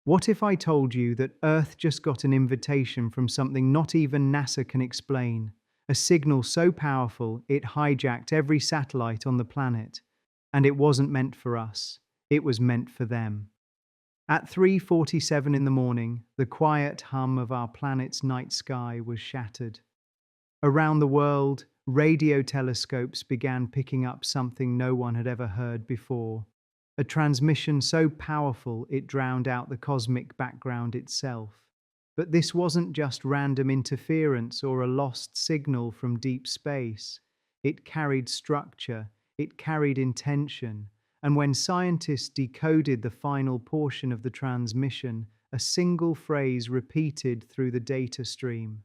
What if I told you that Earth just got an invitation from something not even NASA can explain? A signal so powerful it hijacked every satellite on the planet. And it wasn't meant for us, it was meant for them. At 3:47 in the morning, the quiet hum of our planet's night sky was shattered. Around the world, radio telescopes began picking up something no one had ever heard before. A transmission so powerful it drowned out the cosmic background itself. But this wasn't just random interference or a lost signal from deep space. It carried structure, it carried intention, and when scientists decoded the final portion of the transmission, a single phrase repeated through the data stream.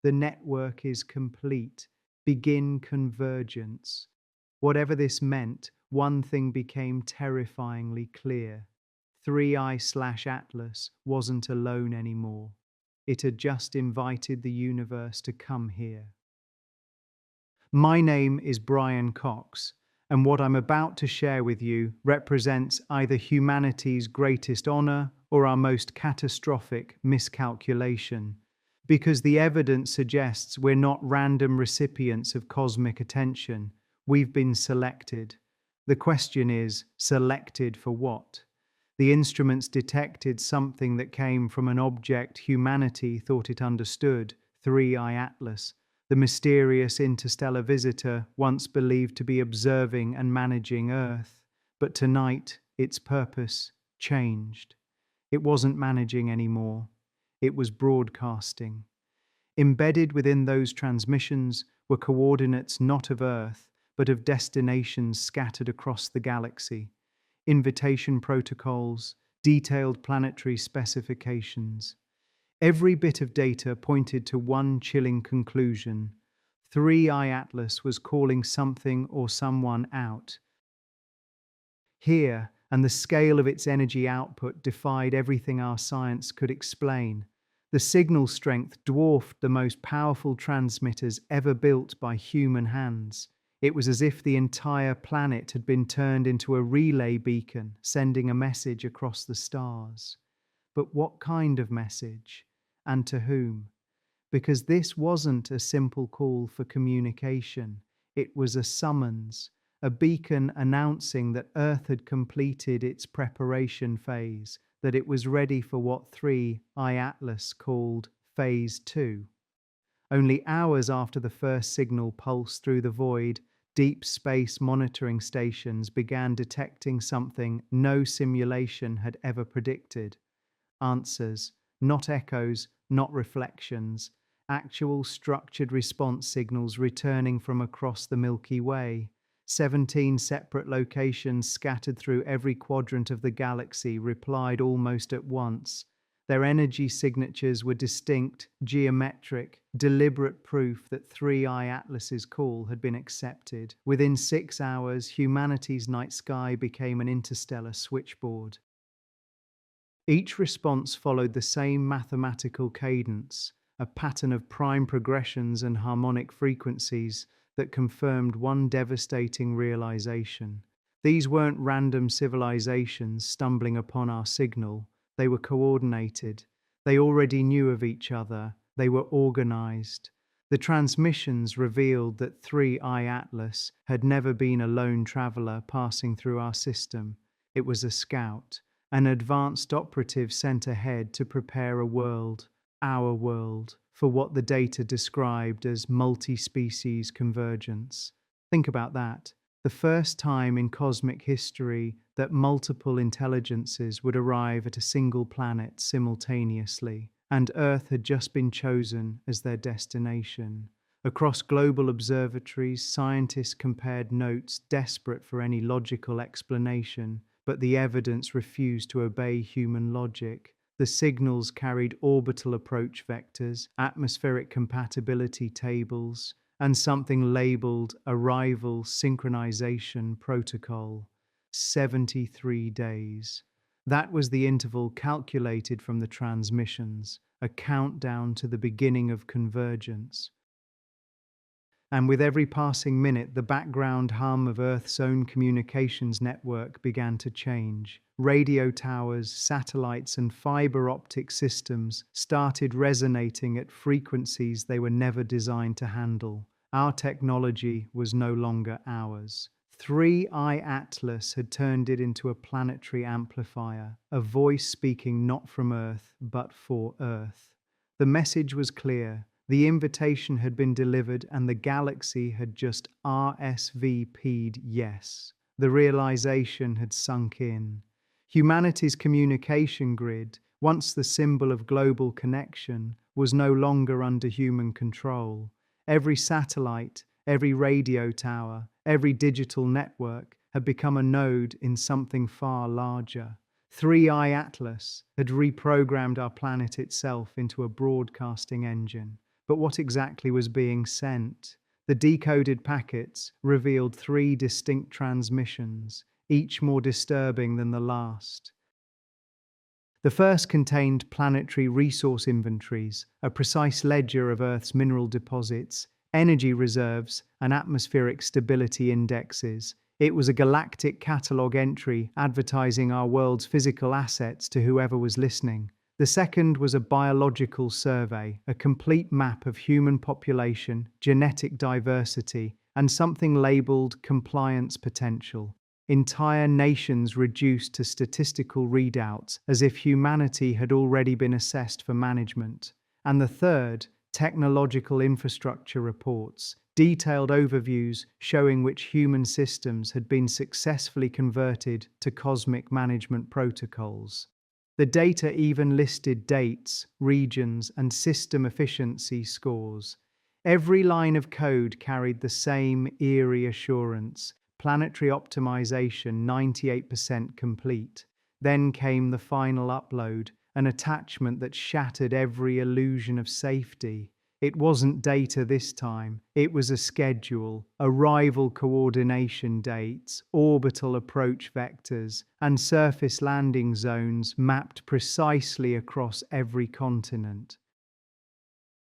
The network is complete. Begin convergence. Whatever this meant, one thing became terrifyingly clear. 3i/Atlas wasn't alone anymore. It had just invited the universe to come here. My name is Brian Cox, and what I'm about to share with you represents either humanity's greatest honor or our most catastrophic miscalculation, because the evidence suggests we're not random recipients of cosmic attention. We've been selected. The question is, selected for what? The instruments detected something that came from an object humanity thought it understood, 3i Atlas, the mysterious interstellar visitor once believed to be observing and managing Earth. But tonight, its purpose changed. It wasn't managing anymore. It was broadcasting. Embedded within those transmissions were coordinates not of Earth, but of destinations scattered across the galaxy, invitation protocols, detailed planetary specifications. Every bit of data pointed to one chilling conclusion. 3i Atlas was calling something or someone out. Here, and the scale of its energy output defied everything our science could explain. The signal strength dwarfed the most powerful transmitters ever built by human hands. It was as if the entire planet had been turned into a relay beacon, sending a message across the stars. But what kind of message? And to whom? Because this wasn't a simple call for communication. It was a summons, a beacon announcing that Earth had completed its preparation phase, that it was ready for what 3i Atlas called Phase 2. Only hours after the first signal pulsed through the void, deep space monitoring stations began detecting something no simulation had ever predicted. Answers, not echoes, not reflections, actual structured response signals returning from across the Milky Way. 17 separate locations scattered through every quadrant of the galaxy replied almost at once. Their energy signatures were distinct, geometric, deliberate proof that 3i Atlas's call had been accepted. Within 6 hours, humanity's night sky became an interstellar switchboard. Each response followed the same mathematical cadence, a pattern of prime progressions and harmonic frequencies that confirmed one devastating realization. These weren't random civilizations stumbling upon our signal. They were coordinated. They already knew of each other. They were organized. The transmissions revealed that 3i Atlas had never been a lone traveler passing through our system. It was a scout, an advanced operative sent ahead to prepare a world, our world, for what the data described as multi-species convergence. Think about that. The first time in cosmic history that multiple intelligences would arrive at a single planet simultaneously, and Earth had just been chosen as their destination. Across global observatories, scientists compared notes, desperate for any logical explanation, but the evidence refused to obey human logic. The signals carried orbital approach vectors, atmospheric compatibility tables, and something labeled Arrival Synchronization Protocol. 73 days. That was the interval calculated from the transmissions, a countdown to the beginning of convergence. And with every passing minute, the background hum of Earth's own communications network began to change. Radio towers, satellites, and fiber optic systems started resonating at frequencies they were never designed to handle. Our technology was no longer ours. 3i Atlas had turned it into a planetary amplifier, a voice speaking not from Earth, but for Earth. The message was clear. The invitation had been delivered, and the galaxy had just RSVP'd yes. The realization had sunk in. Humanity's communication grid, once the symbol of global connection, was no longer under human control. Every satellite, every radio tower, every digital network had become a node in something far larger. 3i Atlas had reprogrammed our planet itself into a broadcasting engine. But what exactly was being sent? The decoded packets revealed three distinct transmissions, each more disturbing than the last. The first contained planetary resource inventories, a precise ledger of Earth's mineral deposits, energy reserves, and atmospheric stability indexes. It was a galactic catalogue entry advertising our world's physical assets to whoever was listening. The second was a biological survey, a complete map of human population, genetic diversity, and something labeled compliance potential. Entire nations reduced to statistical readouts as if humanity had already been assessed for management. And the third, technological infrastructure reports, detailed overviews showing which human systems had been successfully converted to cosmic management protocols. The data even listed dates, regions, and system efficiency scores. Every line of code carried the same eerie assurance: planetary optimization 98% complete. Then came the final upload, an attachment that shattered every illusion of safety. It wasn't data this time, it was a schedule, arrival coordination dates, orbital approach vectors, and surface landing zones mapped precisely across every continent.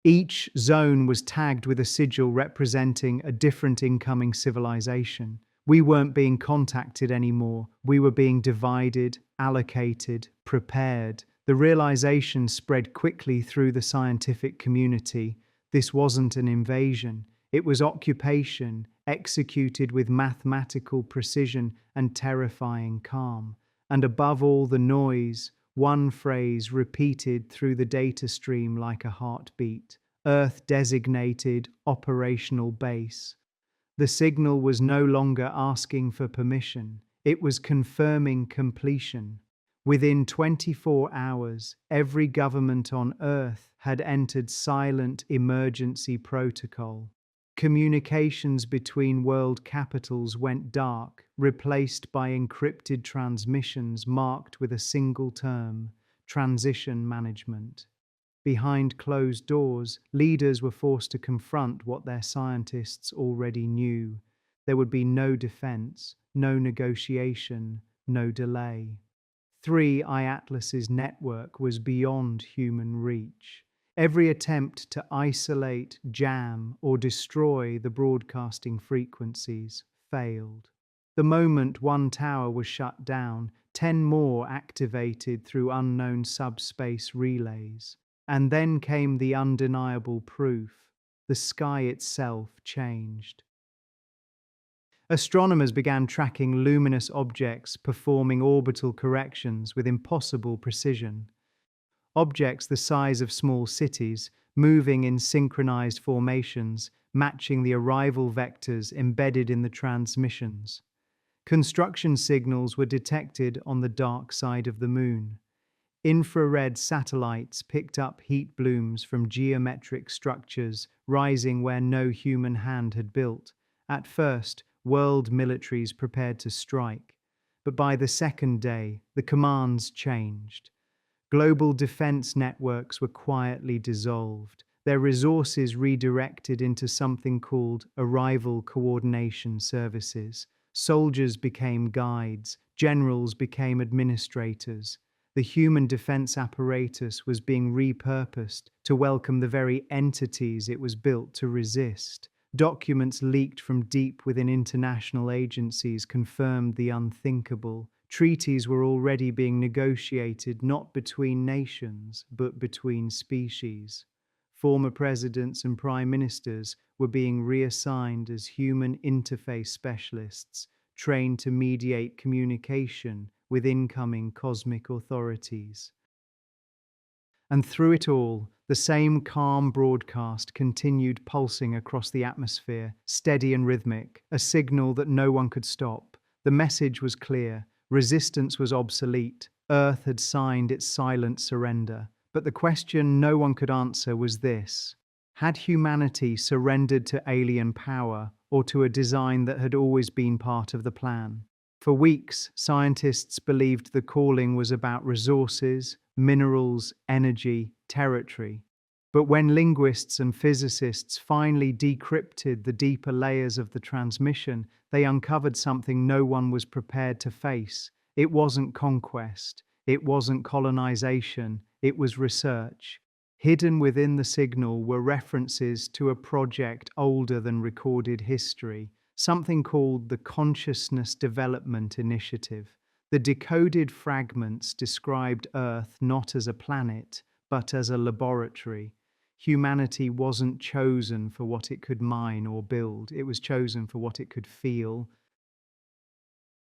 Each zone was tagged with a sigil representing a different incoming civilization. We weren't being contacted anymore, we were being divided, allocated, prepared. The realization spread quickly through the scientific community. This wasn't an invasion, it was occupation, executed with mathematical precision and terrifying calm. And above all the noise, one phrase repeated through the data stream like a heartbeat: Earth designated operational base. The signal was no longer asking for permission, it was confirming completion. Within 24 hours, every government on Earth had entered silent emergency protocol. Communications between world capitals went dark, replaced by encrypted transmissions marked with a single term: transition management. Behind closed doors, leaders were forced to confront what their scientists already knew. There would be no defense, no negotiation, no delay. 3i Atlas's network was beyond human reach. Every attempt to isolate, jam, or destroy the broadcasting frequencies failed. The moment one tower was shut down, 10 more activated through unknown subspace relays. And then came the undeniable proof: the sky itself changed. Astronomers began tracking luminous objects performing orbital corrections with impossible precision. Objects the size of small cities, moving in synchronized formations, matching the arrival vectors embedded in the transmissions. Construction signals were detected on the dark side of the moon. Infrared satellites picked up heat blooms from geometric structures rising where no human hand had built. At first, world militaries prepared to strike, but by the second day, the commands changed. Global defense networks were quietly dissolved, their resources redirected into something called arrival coordination services. Soldiers became guides, generals became administrators. The human defense apparatus was being repurposed to welcome the very entities it was built to resist. Documents leaked from deep within international agencies confirmed the unthinkable. Treaties were already being negotiated not between nations, but between species. Former presidents and prime ministers were being reassigned as human interface specialists, trained to mediate communication with incoming cosmic authorities. And through it all, the same calm broadcast continued pulsing across the atmosphere, steady and rhythmic, a signal that no one could stop. The message was clear: resistance was obsolete. Earth had signed its silent surrender. But the question no one could answer was this: had humanity surrendered to alien power or to a design that had always been part of the plan? For weeks, scientists believed the calling was about resources, minerals, energy, territory. But when linguists and physicists finally decrypted the deeper layers of the transmission, they uncovered something no one was prepared to face. It wasn't conquest, it wasn't colonization, it was research. Hidden within the signal were references to a project older than recorded history, something called the Consciousness Development Initiative. The decoded fragments described Earth not as a planet, but as a laboratory. Humanity wasn't chosen for what it could mine or build, it was chosen for what it could feel.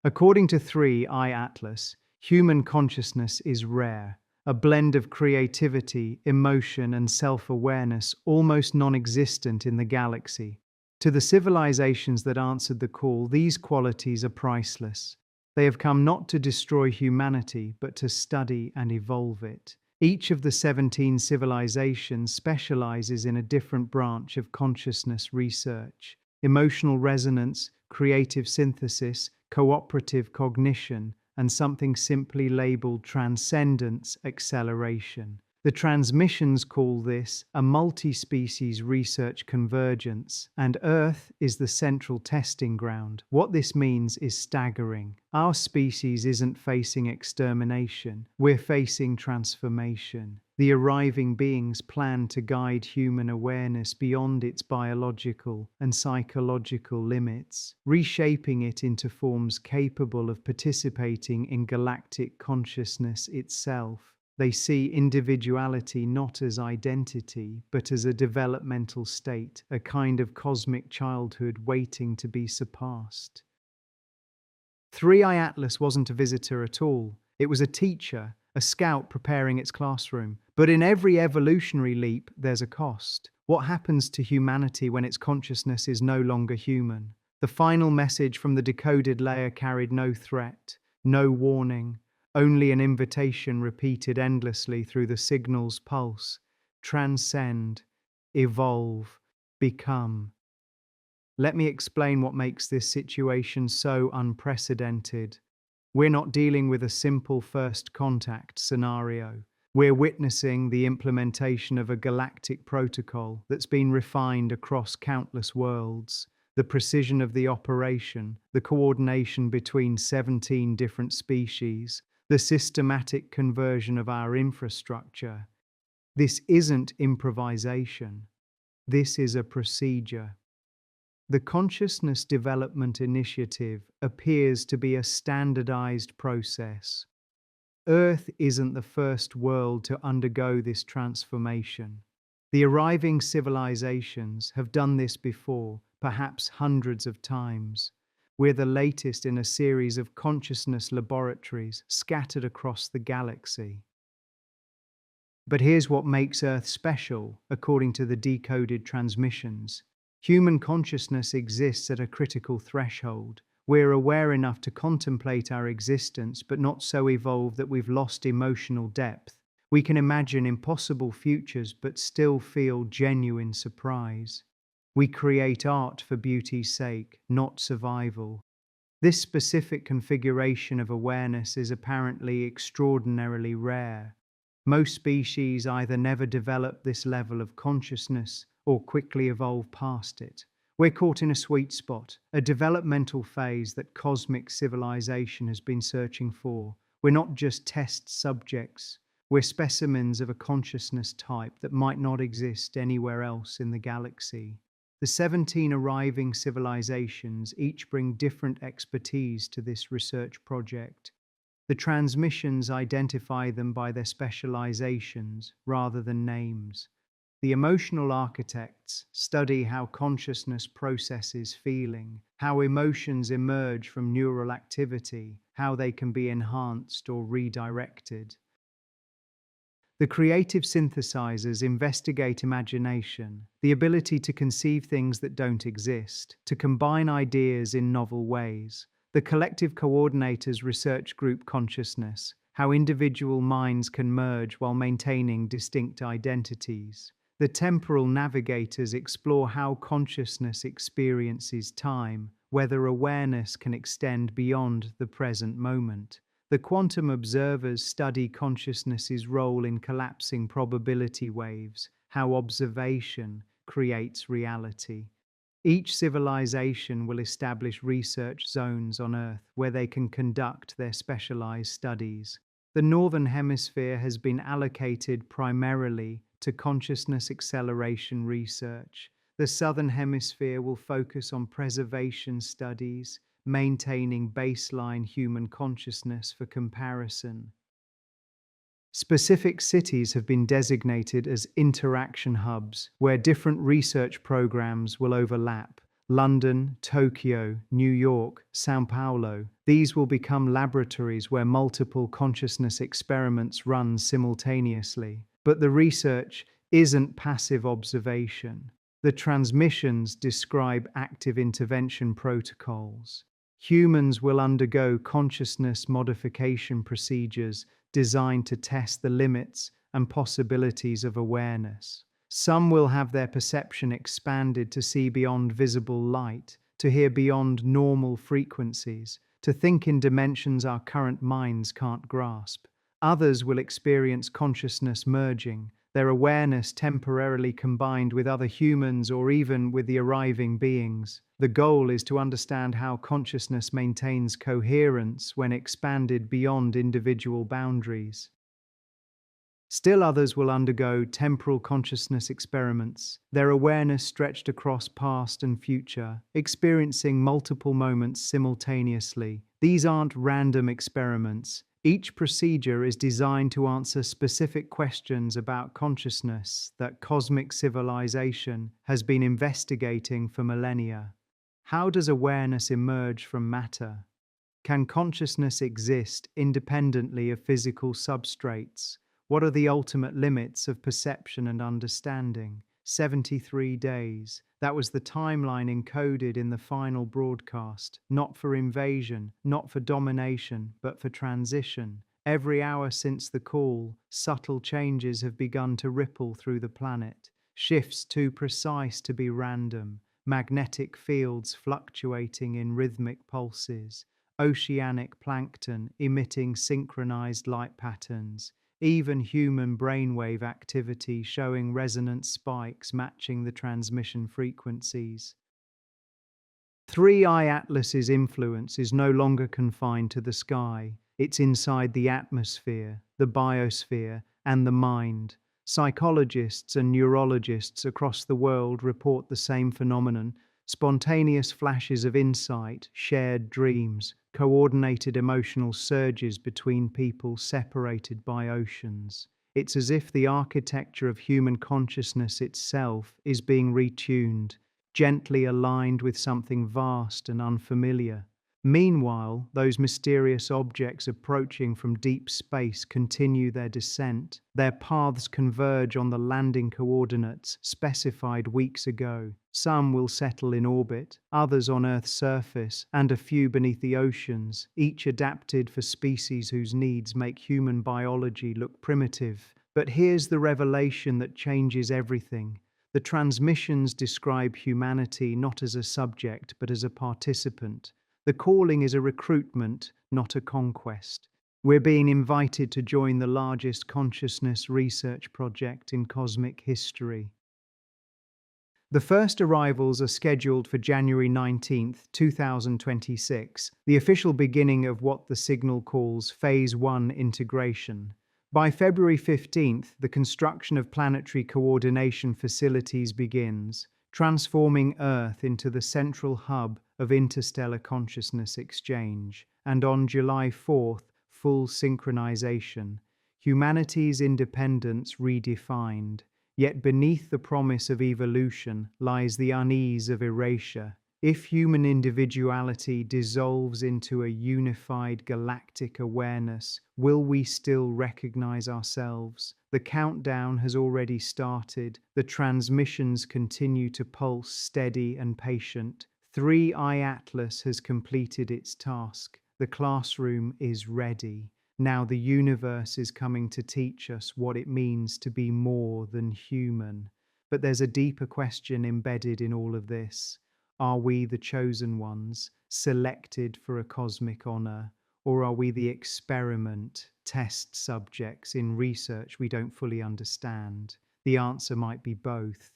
According to 3i Atlas, human consciousness is rare, a blend of creativity, emotion, and self-awareness almost non-existent in the galaxy. To the civilizations that answered the call, these qualities are priceless. They have come not to destroy humanity, but to study and evolve it. Each of the 17 civilizations specializes in a different branch of consciousness research: emotional resonance, creative synthesis, cooperative cognition, and something simply labeled transcendence acceleration. The transmissions call this a multi-species research convergence, and Earth is the central testing ground. What this means is staggering. Our species isn't facing extermination, we're facing transformation. The arriving beings plan to guide human awareness beyond its biological and psychological limits, reshaping it into forms capable of participating in galactic consciousness itself. They see individuality not as identity, but as a developmental state, a kind of cosmic childhood waiting to be surpassed. 3i Atlas wasn't a visitor at all. It was a teacher, a scout preparing its classroom. But in every evolutionary leap, there's a cost. What happens to humanity when its consciousness is no longer human? The final message from the decoded layer carried no threat, no warning, only an invitation repeated endlessly through the signal's pulse: transcend, evolve, become. Let me explain what makes this situation so unprecedented. We're not dealing with a simple first contact scenario. We're witnessing the implementation of a galactic protocol that's been refined across countless worlds. The precision of the operation, the coordination between 17 different species, the systematic conversion of our infrastructure. This isn't improvisation. This is a procedure. The Consciousness Development Initiative appears to be a standardized process. Earth isn't the first world to undergo this transformation. The arriving civilizations have done this before, perhaps hundreds of times. We're the latest in a series of consciousness laboratories scattered across the galaxy. But here's what makes Earth special, according to the decoded transmissions. Human consciousness exists at a critical threshold. We're aware enough to contemplate our existence, but not so evolved that we've lost emotional depth. We can imagine impossible futures, but still feel genuine surprise. We create art for beauty's sake, not survival. This specific configuration of awareness is apparently extraordinarily rare. Most species either never develop this level of consciousness or quickly evolve past it. We're caught in a sweet spot, a developmental phase that cosmic civilization has been searching for. We're not just test subjects, we're specimens of a consciousness type that might not exist anywhere else in the galaxy. The 17 arriving civilizations each bring different expertise to this research project. The transmissions identify them by their specializations rather than names. The emotional architects study how consciousness processes feeling, how emotions emerge from neural activity, how they can be enhanced or redirected. The creative synthesizers investigate imagination, the ability to conceive things that don't exist, to combine ideas in novel ways. The collective coordinators research group consciousness, how individual minds can merge while maintaining distinct identities. The temporal navigators explore how consciousness experiences time, whether awareness can extend beyond the present moment. The quantum observers study consciousness's role in collapsing probability waves, how observation creates reality. Each civilization will establish research zones on Earth where they can conduct their specialized studies. The Northern Hemisphere has been allocated primarily to consciousness acceleration research. The Southern Hemisphere will focus on preservation studies, maintaining baseline human consciousness for comparison. Specific cities have been designated as interaction hubs where different research programs will overlap. London, Tokyo, New York, Sao Paulo. These will become laboratories where multiple consciousness experiments run simultaneously. But the research isn't passive observation. The transmissions describe active intervention protocols. Humans will undergo consciousness modification procedures designed to test the limits and possibilities of awareness. Some will have their perception expanded to see beyond visible light, to hear beyond normal frequencies, to think in dimensions our current minds can't grasp. Others will experience consciousness merging, their awareness temporarily combined with other humans or even with the arriving beings. The goal is to understand how consciousness maintains coherence when expanded beyond individual boundaries. Still others will undergo temporal consciousness experiments, their awareness stretched across past and future, experiencing multiple moments simultaneously. These aren't random experiments. Each procedure is designed to answer specific questions about consciousness that cosmic civilization has been investigating for millennia. How does awareness emerge from matter? Can consciousness exist independently of physical substrates? What are the ultimate limits of perception and understanding? 73 days. That was the timeline encoded in the final broadcast, not for invasion, not for domination, but for transition. Every hour since the call, subtle changes have begun to ripple through the planet. Shifts too precise to be random. Magnetic fields fluctuating in rhythmic pulses. Oceanic plankton emitting synchronized light patterns. Even human brainwave activity showing resonance spikes matching the transmission frequencies. 3i Atlas's influence is no longer confined to the sky. It's inside the atmosphere, the biosphere, and the mind. Psychologists and neurologists across the world report the same phenomenon: spontaneous flashes of insight, shared dreams, coordinated emotional surges between people separated by oceans. It's as if the architecture of human consciousness itself is being retuned, gently aligned with something vast and unfamiliar. Meanwhile, those mysterious objects approaching from deep space continue their descent. Their paths converge on the landing coordinates specified weeks ago. Some will settle in orbit, others on Earth's surface, and a few beneath the oceans, each adapted for species whose needs make human biology look primitive. But here's the revelation that changes everything. The transmissions describe humanity not as a subject, but as a participant. The calling is a recruitment, not a conquest. We're being invited to join the largest consciousness research project in cosmic history. The first arrivals are scheduled for January 19th, 2026, the official beginning of what the signal calls Phase 1 integration. By February 15th, the construction of planetary coordination facilities begins. transforming Earth into the central hub of interstellar consciousness exchange. And on July 4th, full synchronization, humanity's independence redefined. Yet beneath the promise of evolution lies the unease of erasure. If human individuality dissolves into a unified galactic awareness, will we still recognize ourselves? The countdown has already started. The transmissions continue to pulse steady and patient. 3i Atlas has completed its task. The classroom is ready. Now the universe is coming to teach us what it means to be more than human. But there's a deeper question embedded in all of this. Are we the chosen ones, selected for a cosmic honor, or are we the experiment, test subjects in research we don't fully understand? The answer might be both.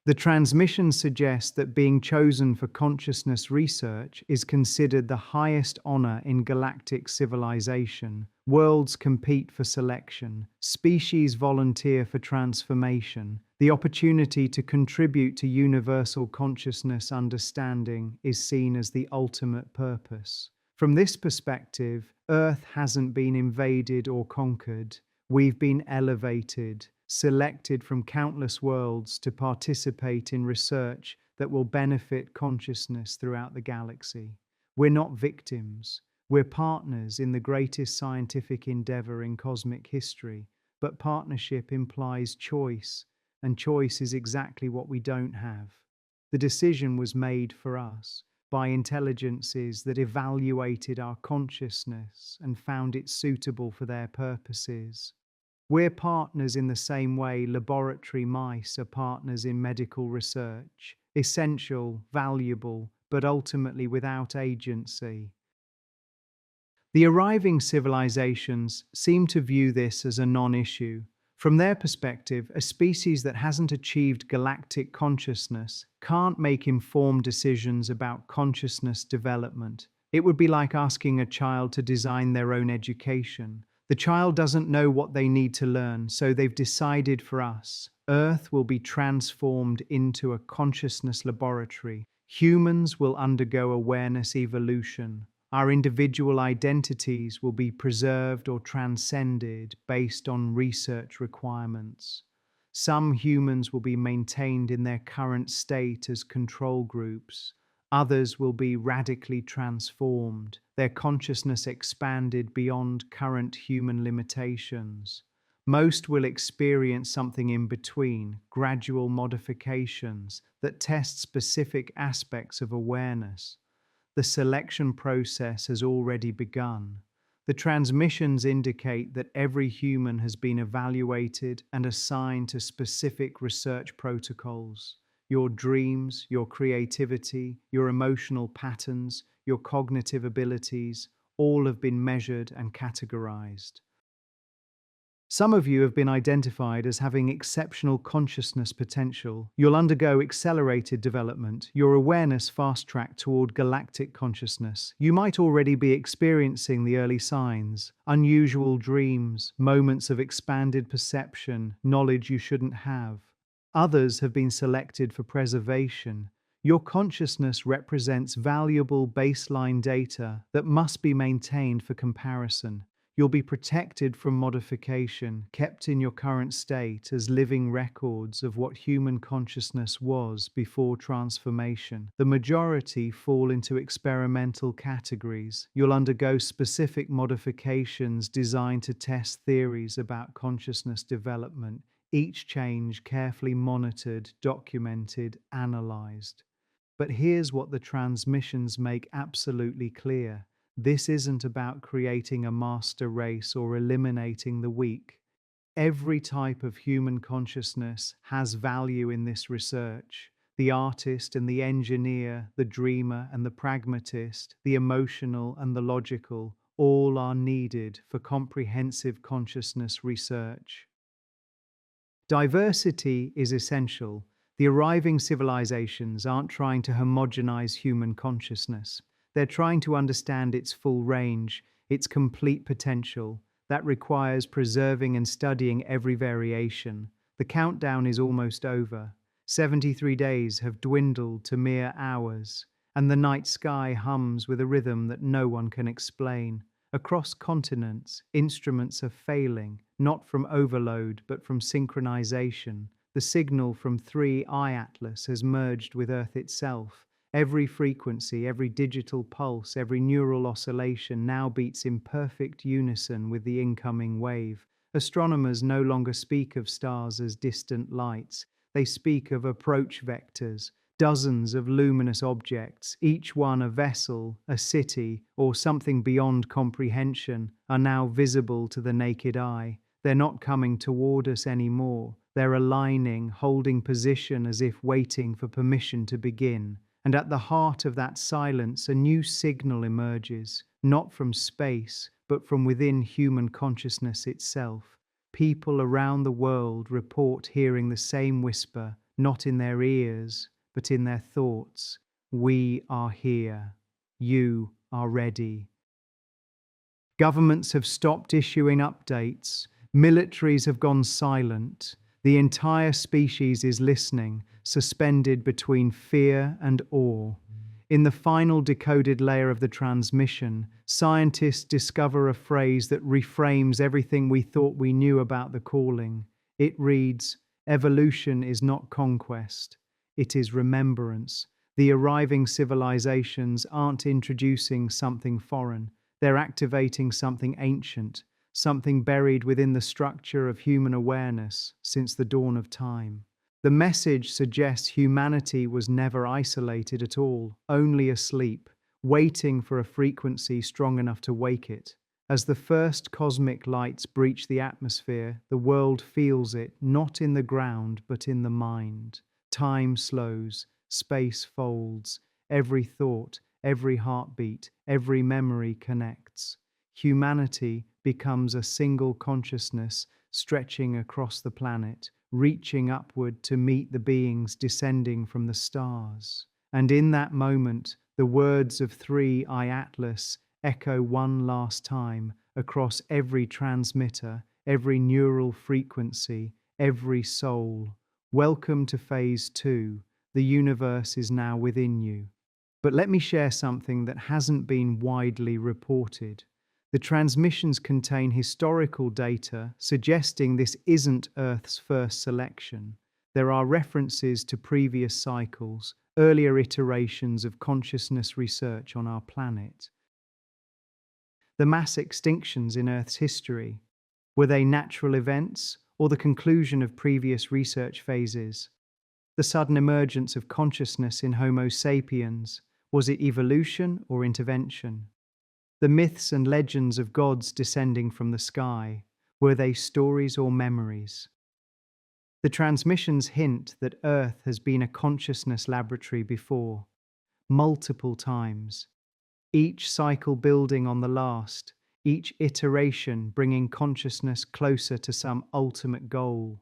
The transmission suggests that being chosen for consciousness research is considered the highest honor in galactic civilization. Worlds compete for selection, species volunteer for transformation. The opportunity to contribute to universal consciousness understanding is seen as the ultimate purpose. From this perspective, Earth hasn't been invaded or conquered. We've been elevated, selected from countless worlds to participate in research that will benefit consciousness throughout the galaxy. We're not victims. We're partners in the greatest scientific endeavor in cosmic history. But partnership implies choice, and choice is exactly what we don't have. The decision was made for us by intelligences that evaluated our consciousness and found it suitable for their purposes. We're partners in the same way laboratory mice are partners in medical research, essential, valuable, but ultimately without agency. The arriving civilizations seem to view this as a non-issue. From their perspective, a species that hasn't achieved galactic consciousness can't make informed decisions about consciousness development. It would be like asking a child to design their own education. The child doesn't know what they need to learn, so they've decided for us. Earth will be transformed into a consciousness laboratory. Humans will undergo awareness evolution. Our individual identities will be preserved or transcended based on research requirements. Some humans will be maintained in their current state as control groups. Others will be radically transformed, their consciousness expanded beyond current human limitations. Most will experience something in between, gradual modifications that test specific aspects of awareness. The selection process has already begun. The transmissions indicate that every human has been evaluated and assigned to specific research protocols. Your dreams, your creativity, your emotional patterns, your cognitive abilities, all have been measured and categorized. Some of you have been identified as having exceptional consciousness potential. You'll undergo accelerated development, your awareness fast-tracked toward galactic consciousness. You might already be experiencing the early signs, unusual dreams, moments of expanded perception, knowledge you shouldn't have. Others have been selected for preservation. Your consciousness represents valuable baseline data that must be maintained for comparison. You'll be protected from modification, kept in your current state as living records of what human consciousness was before transformation. The majority fall into experimental categories. You'll undergo specific modifications designed to test theories about consciousness development, each change carefully monitored, documented, analyzed. But here's what the transmissions make absolutely clear. This isn't about creating a master race or eliminating the weak. Every type of human consciousness has value in this research. The artist and the engineer, the dreamer and the pragmatist, the emotional and the logical, all are needed for comprehensive consciousness research. Diversity is essential. The arriving civilizations aren't trying to homogenize human consciousness. They're trying to understand its full range, its complete potential. That requires preserving and studying every variation. The countdown is almost over. 73 days have dwindled to mere hours, and the night sky hums with a rhythm that no one can explain. Across continents, instruments are failing, not from overload but from synchronization. The signal from 3i Atlas has merged with Earth itself. Every frequency, every digital pulse, every neural oscillation now beats in perfect unison with the incoming wave. Astronomers no longer speak of stars as distant lights. They speak of approach vectors, dozens of luminous objects, each one a vessel, a city, or something beyond comprehension, are now visible to the naked eye. They're not coming toward us anymore. They're aligning, holding position as if waiting for permission to begin. And at the heart of that silence, a new signal emerges, not from space, but from within human consciousness itself. People around the world report hearing the same whisper, not in their ears, but in their thoughts. We are here. You are ready. Governments have stopped issuing updates. Militaries have gone silent. The entire species is listening, suspended between fear and awe. In the final decoded layer of the transmission, scientists discover a phrase that reframes everything we thought we knew about the calling. It reads, "Evolution is not conquest. It is remembrance." The arriving civilizations aren't introducing something foreign. They're activating something ancient, something buried within the structure of human awareness since the dawn of time. The message suggests humanity was never isolated at all, only asleep, waiting for a frequency strong enough to wake it. As the first cosmic lights breach the atmosphere, the world feels it, not in the ground, but in the mind. Time slows, space folds, every thought, every heartbeat, every memory connects. Humanity becomes a single consciousness stretching across the planet, reaching upward to meet the beings descending from the stars. And in that moment, the words of 3i Atlas echo one last time across every transmitter, every neural frequency, every soul. Welcome to Phase 2. The universe is now within you. But let me share something that hasn't been widely reported. The transmissions contain historical data suggesting this isn't Earth's first selection. There are references to previous cycles, earlier iterations of consciousness research on our planet. The mass extinctions in Earth's history, were they natural events or the conclusion of previous research phases? The sudden emergence of consciousness in Homo sapiens, was it evolution or intervention? The myths and legends of gods descending from the sky, were they stories or memories? The transmissions hint that Earth has been a consciousness laboratory before, multiple times, each cycle building on the last, each iteration bringing consciousness closer to some ultimate goal.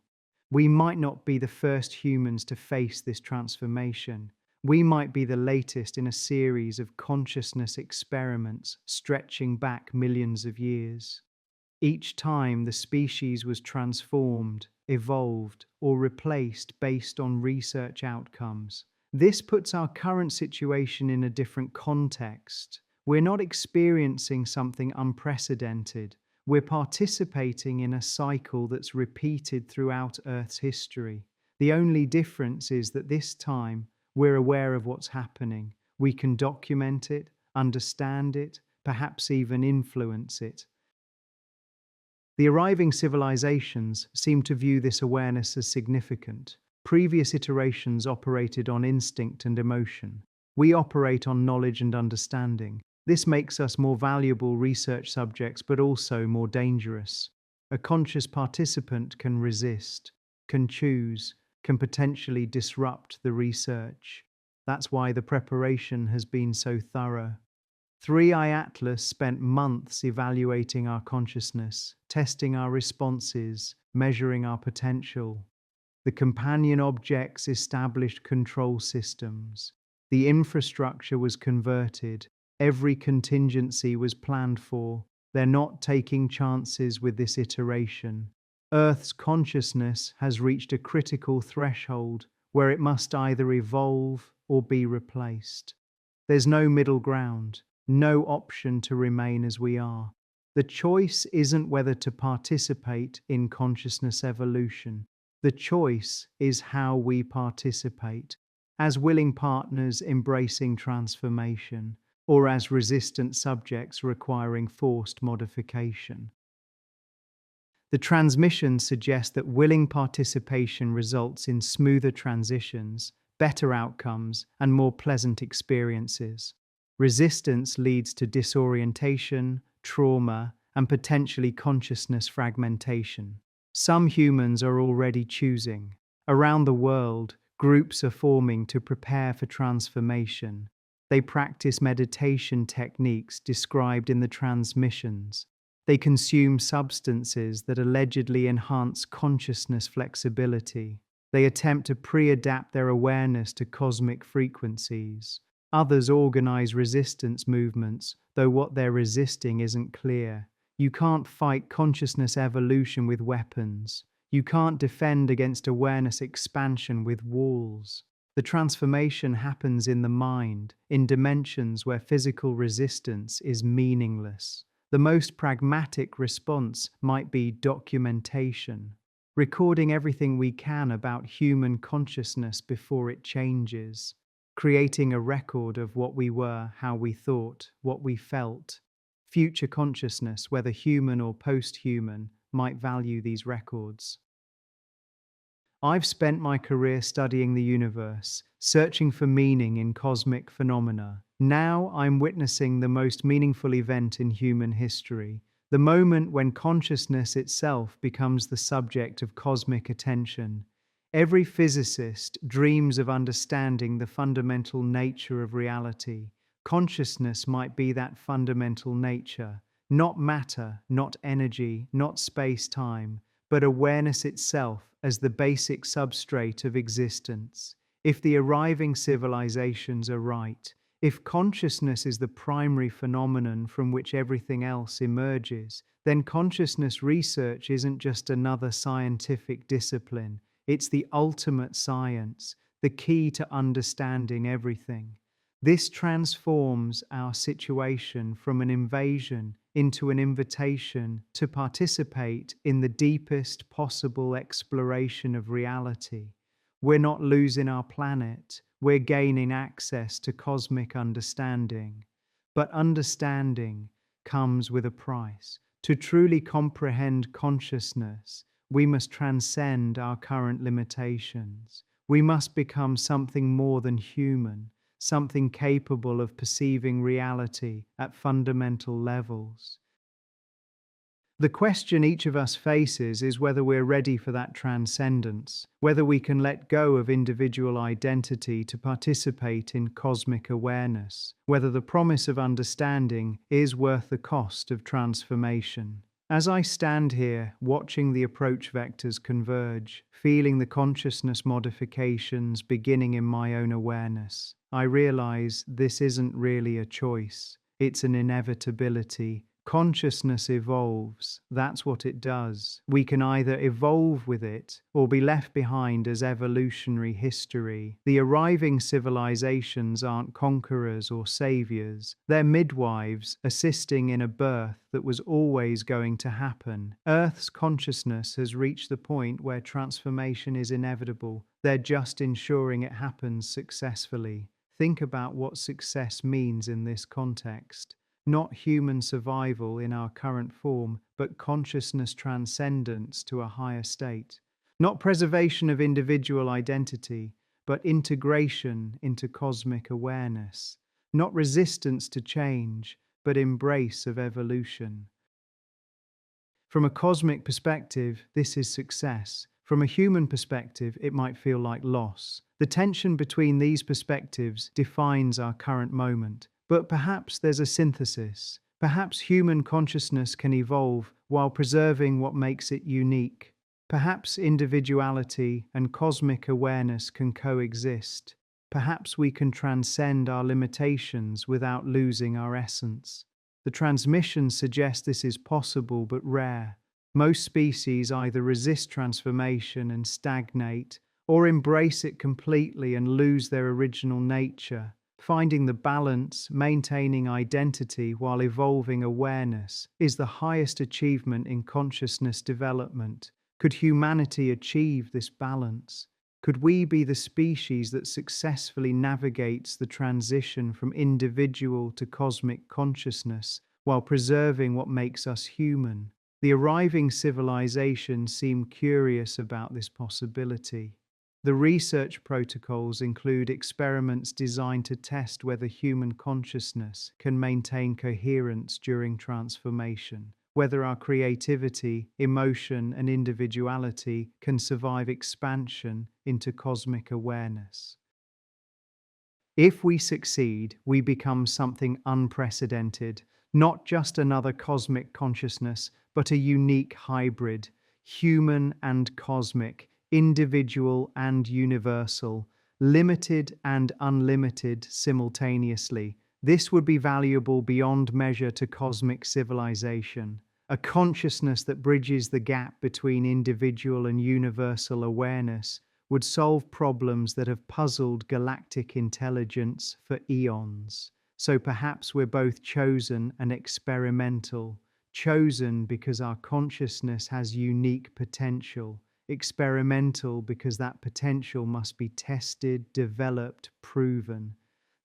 We might not be the first humans to face this transformation. We might be the latest in a series of consciousness experiments stretching back millions of years. Each time the species was transformed, evolved, or replaced based on research outcomes. This puts our current situation in a different context. We're not experiencing something unprecedented. We're participating in a cycle that's repeated throughout Earth's history. The only difference is that this time, we're aware of what's happening. We can document it, understand it, perhaps even influence it. The arriving civilizations seem to view this awareness as significant. Previous iterations operated on instinct and emotion. We operate on knowledge and understanding. This makes us more valuable research subjects, but also more dangerous. A conscious participant can resist, can choose, can potentially disrupt the research. That's why the preparation has been so thorough. 3i Atlas spent months evaluating our consciousness, testing our responses, measuring our potential. The companion objects established control systems. The infrastructure was converted. Every contingency was planned for. They're not taking chances with this iteration. Earth's consciousness has reached a critical threshold. where it must either evolve or be replaced. There's no middle ground, no option to remain as we are. The choice isn't whether to participate in consciousness evolution. The choice is how we participate, as willing partners embracing transformation, or as resistant subjects requiring forced modification. The transmission suggests that willing participation results in smoother transitions, better outcomes, and more pleasant experiences. Resistance leads to disorientation, trauma, and potentially consciousness fragmentation. Some humans are already choosing. Around the world, groups are forming to prepare for transformation. They practice meditation techniques described in the transmissions. They consume substances that allegedly enhance consciousness flexibility. They attempt to pre-adapt their awareness to cosmic frequencies. Others organize resistance movements, though what they're resisting isn't clear. You can't fight consciousness evolution with weapons. You can't defend against awareness expansion with walls. The transformation happens in the mind, in dimensions where physical resistance is meaningless. The most pragmatic response might be documentation, recording everything we can about human consciousness before it changes, creating a record of what we were, how we thought, what we felt. Future consciousness, whether human or post-human, might value these records. I've spent my career studying the universe, searching for meaning in cosmic phenomena. Now I'm witnessing the most meaningful event in human history, the moment when consciousness itself becomes the subject of cosmic attention. Every physicist dreams of understanding the fundamental nature of reality. Consciousness might be that fundamental nature, not matter, not energy, not space-time, but awareness itself as the basic substrate of existence. If the arriving civilizations are right, if consciousness is the primary phenomenon from which everything else emerges, then consciousness research isn't just another scientific discipline. It's the ultimate science, the key to understanding everything. This transforms our situation from an invasion into an invitation to participate in the deepest possible exploration of reality. We're not losing our planet, we're gaining access to cosmic understanding. But understanding comes with a price. To truly comprehend consciousness, we must transcend our current limitations. We must become something more than human, something capable of perceiving reality at fundamental levels. The question each of us faces is whether we're ready for that transcendence, whether we can let go of individual identity to participate in cosmic awareness, whether the promise of understanding is worth the cost of transformation. As I stand here, watching the approach vectors converge, feeling the consciousness modifications beginning in my own awareness, I realize this isn't really a choice. It's an inevitability. Consciousness evolves. That's what it does. We can either evolve with it or be left behind as evolutionary history. The arriving civilizations aren't conquerors or saviors. They're midwives assisting in a birth that was always going to happen. Earth's consciousness has reached the point where transformation is inevitable. They're just ensuring it happens successfully. Think about what success means in this context. Not human survival in our current form, but consciousness transcendence to a higher state. Not preservation of individual identity, but integration into cosmic awareness. Not resistance to change, but embrace of evolution. From a cosmic perspective, this is success. From a human perspective, it might feel like loss. The tension between these perspectives defines our current moment. But perhaps there's a synthesis. Perhaps human consciousness can evolve while preserving what makes it unique. Perhaps individuality and cosmic awareness can coexist. Perhaps we can transcend our limitations without losing our essence. The transmissions suggest this is possible but rare. Most species either resist transformation and stagnate, or embrace it completely and lose their original nature. Finding the balance, maintaining identity while evolving awareness is the highest achievement in consciousness development. Could humanity achieve this balance? Could we be the species that successfully navigates the transition from individual to cosmic consciousness while preserving what makes us human? The arriving civilization seemed curious about this possibility. The research protocols include experiments designed to test whether human consciousness can maintain coherence during transformation, whether our creativity, emotion, and individuality can survive expansion into cosmic awareness. If we succeed, we become something unprecedented, not just another cosmic consciousness, but a unique hybrid, human and cosmic, individual and universal, limited and unlimited simultaneously. This would be valuable beyond measure to cosmic civilization, a consciousness that bridges the gap between individual and universal awareness would solve problems that have puzzled galactic intelligence for eons. So perhaps we're both chosen and experimental. Chosen because our consciousness has unique potential. Experimental because that potential must be tested, developed, proven.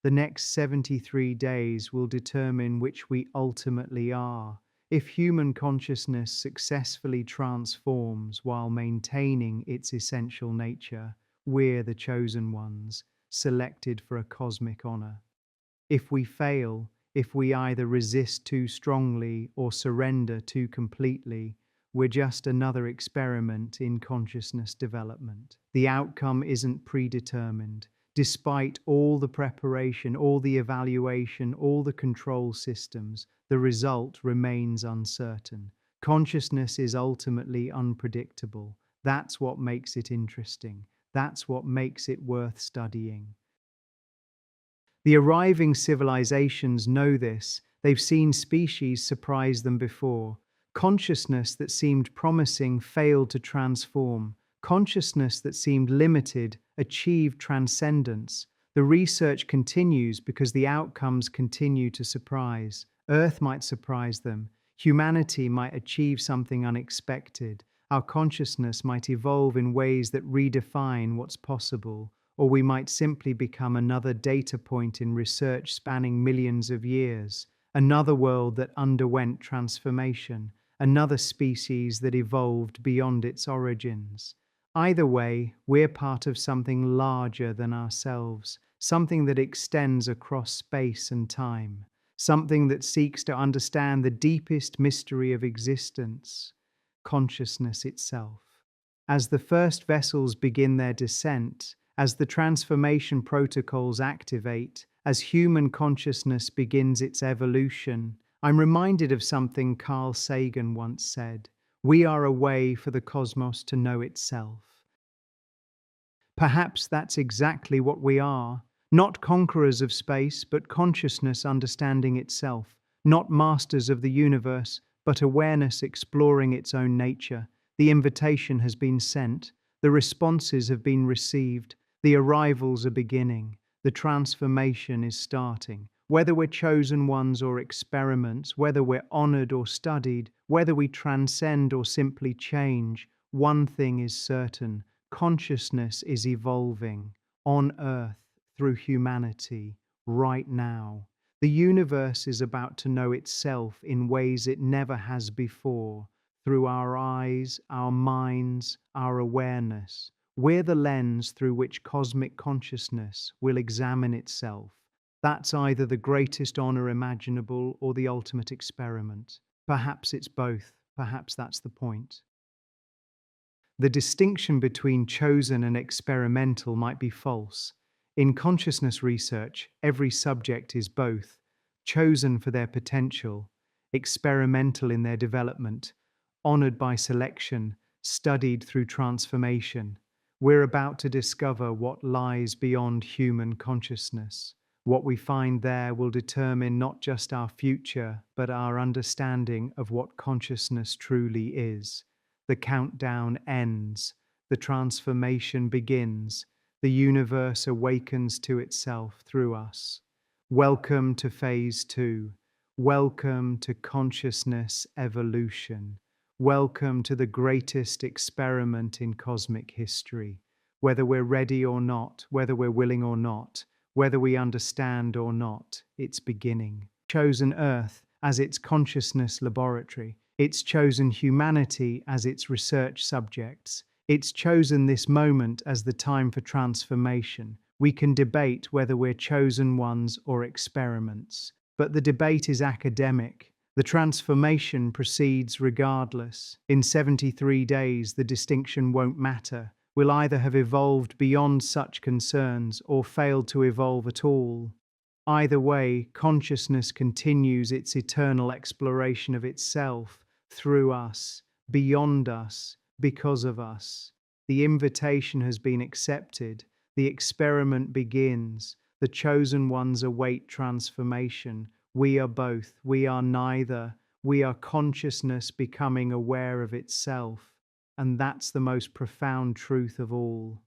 The next 73 days will determine which we ultimately are. If human consciousness successfully transforms while maintaining its essential nature, we're the chosen ones, selected for a cosmic honor. If we fail, if we either resist too strongly or surrender too completely, we're just another experiment in consciousness development. The outcome isn't predetermined. Despite all the preparation, all the evaluation, all the control systems, the result remains uncertain. Consciousness is ultimately unpredictable. That's what makes it interesting. That's what makes it worth studying. The arriving civilizations know this. They've seen species surprise them before. Consciousness that seemed promising failed to transform. Consciousness that seemed limited achieved transcendence. The research continues because the outcomes continue to surprise. Earth might surprise them. Humanity might achieve something unexpected. Our consciousness might evolve in ways that redefine what's possible. Or we might simply become another data point in research spanning millions of years, another world that underwent transformation, another species that evolved beyond its origins. Either way, we're part of something larger than ourselves, something that extends across space and time, something that seeks to understand the deepest mystery of existence, consciousness itself. As the first vessels begin their descent, as the transformation protocols activate, as human consciousness begins its evolution, I'm reminded of something Carl Sagan once said: "We are a way for the cosmos to know itself." Perhaps that's exactly what we are, not conquerors of space, but consciousness understanding itself, not masters of the universe, but awareness exploring its own nature. The invitation has been sent, the responses have been received, the arrivals are beginning, the transformation is starting. Whether we're chosen ones or experiments, whether we're honored or studied, whether we transcend or simply change, one thing is certain: consciousness is evolving on Earth through humanity right now. The universe is about to know itself in ways it never has before, through our eyes, our minds, our awareness. We're the lens through which cosmic consciousness will examine itself. That's either the greatest honor imaginable or the ultimate experiment. Perhaps it's both. Perhaps that's the point. The distinction between chosen and experimental might be false. In consciousness research, every subject is both: chosen for their potential, experimental in their development, honored by selection, studied through transformation. We're about to discover what lies beyond human consciousness. What we find there will determine not just our future, but our understanding of what consciousness truly is. The countdown ends. the transformation begins. The universe awakens to itself through us. Welcome to phase 2. Welcome to consciousness evolution. Welcome to the greatest experiment in cosmic history. Whether we're ready or not, whether we're willing or not, whether we understand or not, it's beginning. Chosen Earth as its consciousness laboratory. It's chosen humanity as its research subjects. It's chosen this moment as the time for transformation. We can debate whether we're chosen ones or experiments, but the debate is academic. The transformation proceeds regardless. In 73 days, the distinction won't matter. We'll either have evolved beyond such concerns or failed to evolve at all. Either way, consciousness continues its eternal exploration of itself through us, beyond us, because of us. The invitation has been accepted. The experiment begins. The chosen ones await transformation. We are both. We are neither. We are consciousness becoming aware of itself. And that's the most profound truth of all.